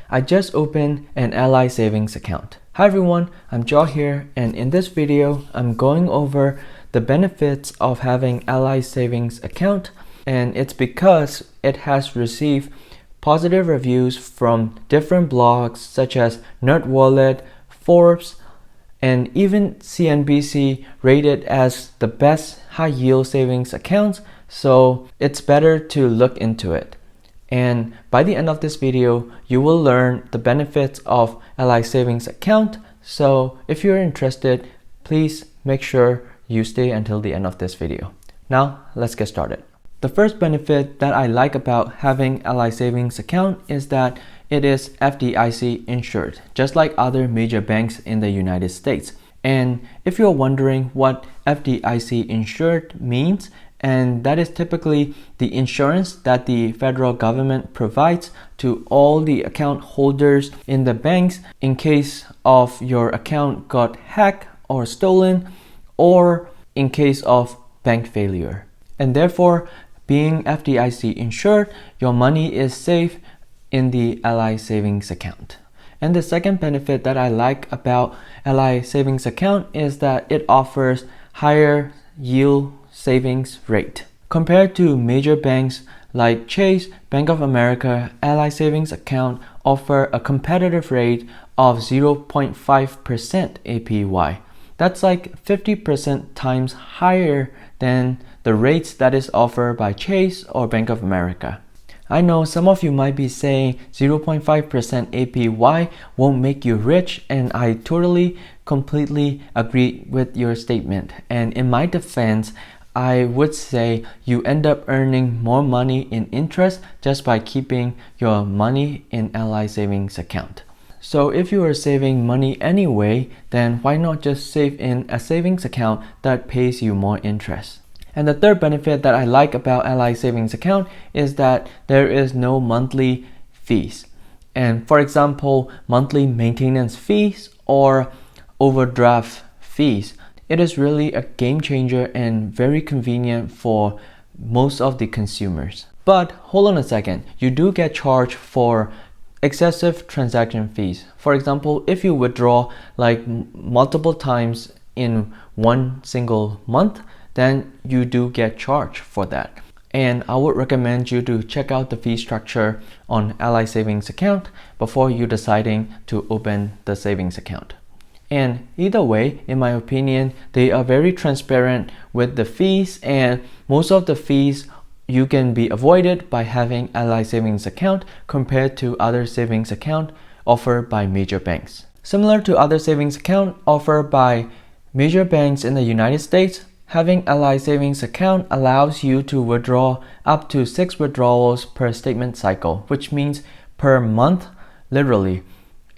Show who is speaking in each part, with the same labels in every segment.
Speaker 1: I just opened an Ally savings account. Hi everyone, I'm Joe here, and in this video, I'm going over the benefits of having Ally savings account, and it's because it has received positive reviews from different blogs such as NerdWallet, Forbes, and even CNBC rated as the best high yield savings accounts, so it's better to look into it. And by the end of this video, you will learn the benefits of Ally savings account. So if you're interested, please make sure you stay until the end of this video. Now, let's get started. The first benefit that I like about having Ally savings account is that it is FDIC insured, just like other major banks in the United States. And if you're wondering what FDIC insured means, and that is typically the insurance that the federal government provides to all the account holders in the banks in case of your account got hacked or stolen, or in case of bank failure. And therefore, being FDIC insured, your money is safe in the Ally savings account. And the second benefit that I like about Ally savings account is that it offers higher yield savings rate. Compared to major banks like Chase, Bank of America, Ally savings account offer a competitive rate of 0.5% APY. That's like 50% times higher than the rates that is offered by Chase or Bank of America. I know some of you might be saying 0.5% APY won't make you rich, and I totally, completely agree with your statement. And in my defense, I would say you end up earning more money in interest just by keeping your money in Ally savings account. So if you are saving money anyway, then why not just save in a savings account that pays you more interest? And the third benefit that I like about Ally savings account is that there is no monthly fees. And for example, monthly maintenance fees or overdraft fees. It is really a game changer and very convenient for most of the consumers. But hold on a second, you do get charged for excessive transaction fees. For example, if you withdraw like multiple times in one single month, then you do get charged for that. And I would recommend you to check out the fee structure on Ally savings account before you deciding to open the savings account. And either way, in my opinion, they are very transparent with the fees, and most of the fees you can be avoided by having Ally savings account compared to other savings account offered by major banks. Similar to other savings account offered by major banks in the United States, having Ally savings account allows you to withdraw up to 6 withdrawals per statement cycle, which means per month, literally.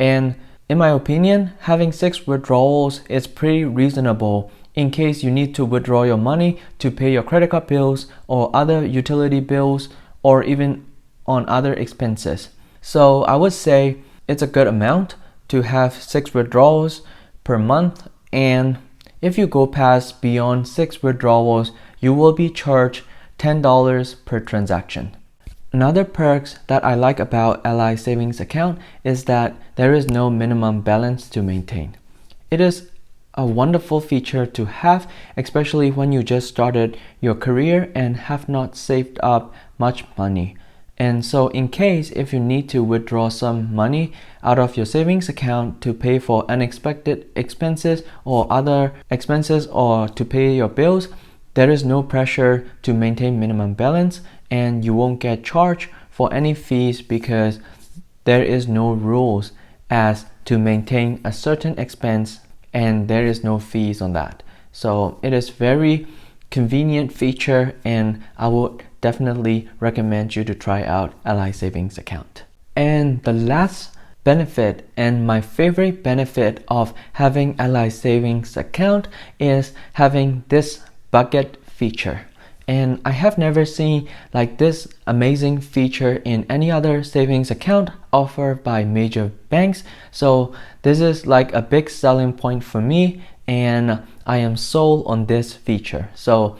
Speaker 1: And in my opinion, having 6 withdrawals is pretty reasonable in case you need to withdraw your money to pay your credit card bills or other utility bills or even on other expenses. So I would say it's a good amount to have 6 withdrawals per month, and if you go past beyond 6 withdrawals, you will be charged $10 per transaction. Another perks that I like about Ally savings account is that there is no minimum balance to maintain. It is a wonderful feature to have, especially when you just started your career and have not saved up much money. And so in case if you need to withdraw some money out of your savings account to pay for unexpected expenses or other expenses or to pay your bills, there is no pressure to maintain minimum balance, and you won't get charged for any fees because there is no rules as to maintain a certain expense, and there is no fees on that. So it is very convenient feature, and I would definitely recommend you to try out Ally savings account. And the last benefit and my favorite benefit of having Ally savings account is having this bucket feature. And I have never seen like this amazing feature in any other savings account offered by major banks. So this is like a big selling point for me, and I am sold on this feature. So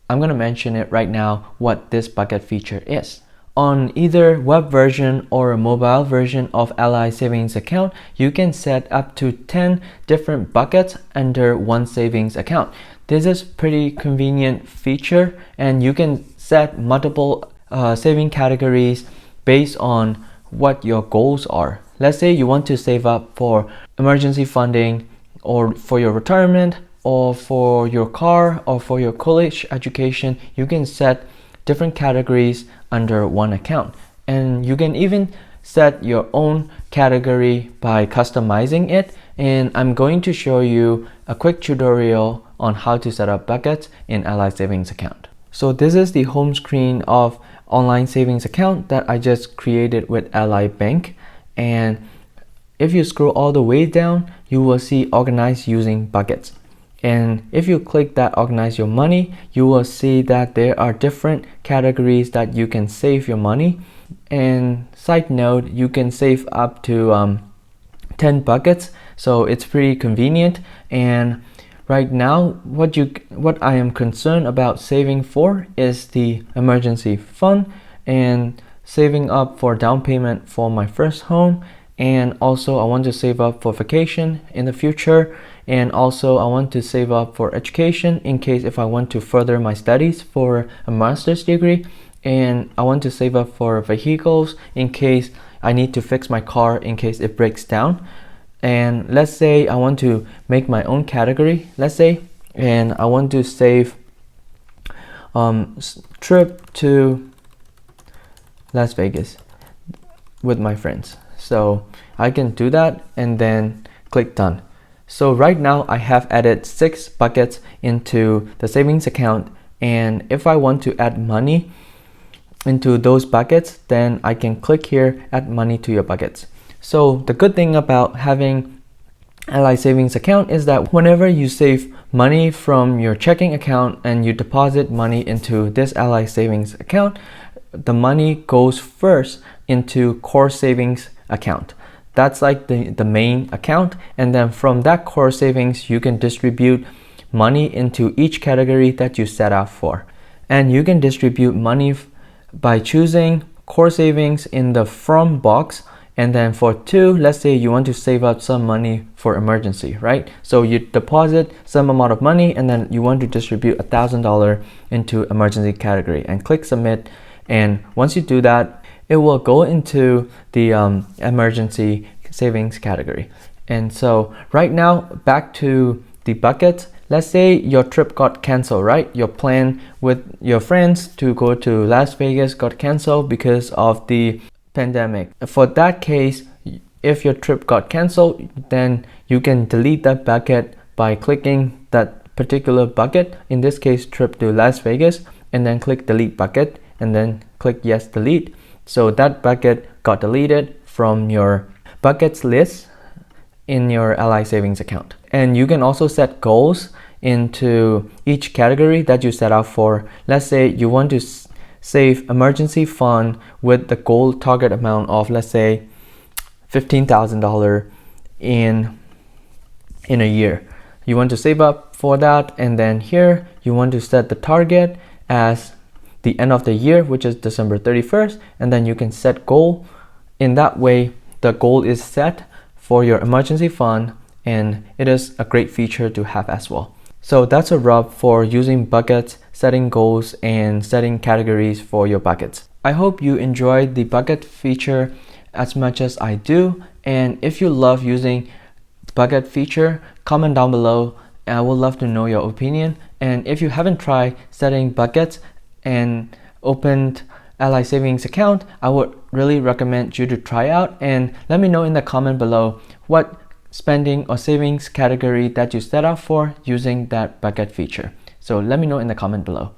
Speaker 1: I'm going to mention it right now what this bucket feature is. on either web version or a mobile version of Ally Savings Account, you can set up to 10 different buckets under one savings account. This is pretty convenient feature, and you can set multiple saving categories based on what your goals are. Let's say you want to save up for emergency funding, or for your retirement, or for your car, or for your college education. You can set different categories under one account, and you can even set your own category by customizing it. And I'm going to show you a quick tutorial on how to set up buckets in Ally Savings Account. So this is the home screen of online savings account that I just created with Ally Bank. And if you scroll all the way down, you will see organize using buckets. And if you click that organize your money, you will see that there are different categories that you can save your money. And side note, you can save up to 10 buckets, so it's pretty convenient. And right now, what I am concerned about saving for is the emergency fund, and saving up for down payment for my first home. And also I want to save up for vacation in the future, and also I want to save up for education in case if I want to further my studies for a master's degree. And I want to save up for vehicles in case I need to fix my car in case it breaks down. And let's say I want to make my own category, and I want to save trip to Las Vegas with my friends. So I can do that and then click done. So right now I have added 6 buckets into the savings account, and if I want to add money into those buckets, then I can click here, add money to your buckets. So the good thing about having Ally Savings Account is that whenever you save money from your checking account and you deposit money into this Ally Savings Account, the money goes first into core savings account. That's like the main account, and then from that core savings you can distribute money into each category that you set out for. And you can distribute money by choosing core savings in the from box. And then for 2, let's say you want to save up some money for emergency, right? So you deposit some amount of money and then you want to distribute $1,000 into emergency category, and click submit. And once you do that, it will go into the emergency savings category. And so right now, back to the buckets. Let's say your trip got canceled, right? Your plan with your friends to go to Las Vegas got canceled because of the pandemic. For that case, if your trip got canceled, then you can delete that bucket by clicking that particular bucket, in this case trip to Las Vegas, and then click delete bucket and then click yes, delete. So that bucket got deleted from your buckets list in your Ally Savings Account. And you can also set goals into each category that you set out for. Let's say you want to save emergency fund with the goal target amount of, let's say, $15,000 in a year. You want to save up for that, and then here you want to set the target as the end of the year, which is December 31st, and then you can set goal. In that way, the goal is set for your emergency fund, and it is a great feature to have as well. So that's a wrap for using buckets, setting goals, and setting categories for your buckets. I hope you enjoyed the bucket feature as much as I do, and if you love using bucket feature, comment down below. I would love to know your opinion. And if you haven't tried setting buckets and opened Ally Savings Account, I would really recommend you to try out, and let me know in the comment below what spending or savings category that you set up for using that bucket feature. So let me know in the comment below.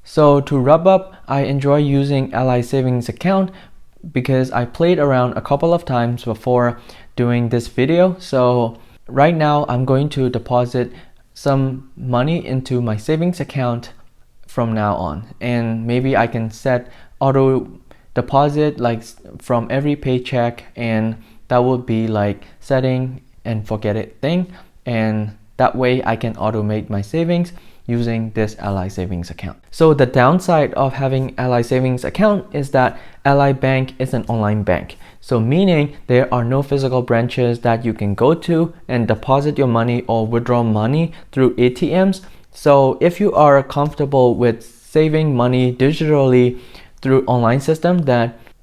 Speaker 1: So to wrap up, I enjoy using Ally Savings Account because I played around a couple of times before doing this video. So right now I'm going to deposit some money into my savings account from now on, and maybe I can set auto deposit like from every paycheck, and that would be like setting and forget it thing, and that way I can automate my savings. using this Ally Savings account. So the downside of having Ally Savings account is that Ally Bank is an online bank. So meaning there are no physical branches that you can go to and deposit your money or withdraw money through ATMs. So if you are comfortable with saving money digitally through online system,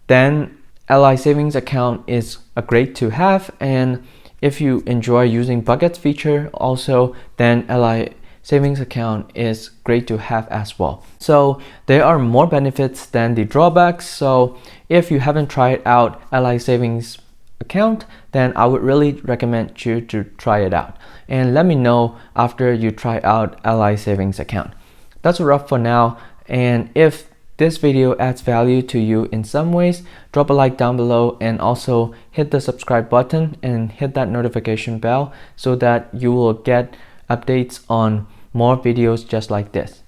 Speaker 1: then Ally Savings account is a great to have. And if you enjoy using buckets feature also, then Ally Savings account is great to have as well. So there are more benefits than the drawbacks. So if you haven't tried out Ally Savings account, then I would really recommend you to try it out. And let me know after you try out Ally Savings account. That's a wrap for now. And if this video adds value to you in some ways, drop a like down below and also hit the subscribe button and hit that notification bell so that you will get updates on more videos just like this.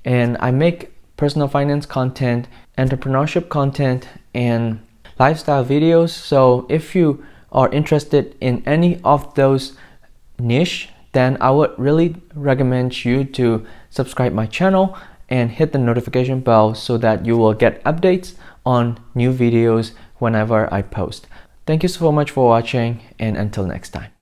Speaker 1: And I make personal finance content, entrepreneurship content, and lifestyle videos. So if you are interested in any of those niche, then I would really recommend you to subscribe my channel and hit the notification bell so that you will get updates on new videos whenever I post. Thank you so much for watching, and until next time.